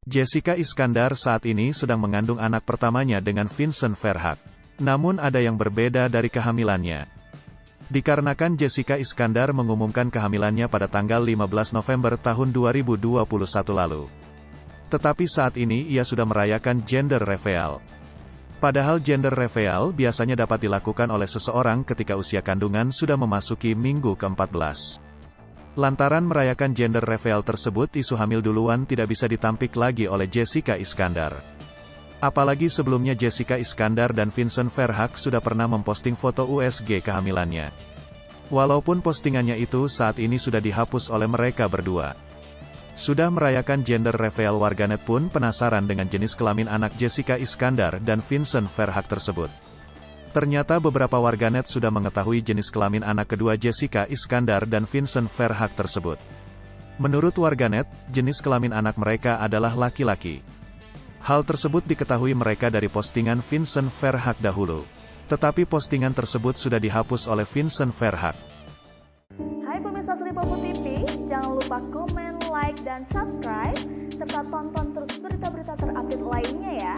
Jessica Iskandar saat ini sedang mengandung anak pertamanya dengan Vincent Verhaeghe. Namun ada yang berbeda dari kehamilannya. Dikarenakan Jessica Iskandar mengumumkan kehamilannya pada tanggal 15 November tahun 2021 lalu. Tetapi saat ini ia sudah merayakan gender reveal. Padahal gender reveal biasanya dapat dilakukan oleh seseorang ketika usia kandungan sudah memasuki minggu ke-14. Lantaran merayakan gender reveal tersebut, isu hamil duluan tidak bisa ditampik lagi oleh Jessica Iskandar. Apalagi sebelumnya Jessica Iskandar dan Vincent Verhaeghe sudah pernah memposting foto USG kehamilannya. Walaupun postingannya itu saat ini sudah dihapus oleh mereka berdua. Sudah merayakan gender reveal, warganet pun penasaran dengan jenis kelamin anak Jessica Iskandar dan Vincent Verhaeghe tersebut. Ternyata beberapa warganet sudah mengetahui jenis kelamin anak kedua Jessica Iskandar dan Vincent Verhaeghe tersebut. Menurut warganet, jenis kelamin anak mereka adalah laki-laki. Hal tersebut diketahui mereka dari postingan Vincent Verhaeghe dahulu. Tetapi postingan tersebut sudah dihapus oleh Vincent Verhaeghe. Hai pemirsa Sri Popo TV, jangan lupa komen, like, dan subscribe, serta tonton terus berita-berita terupdate lainnya ya.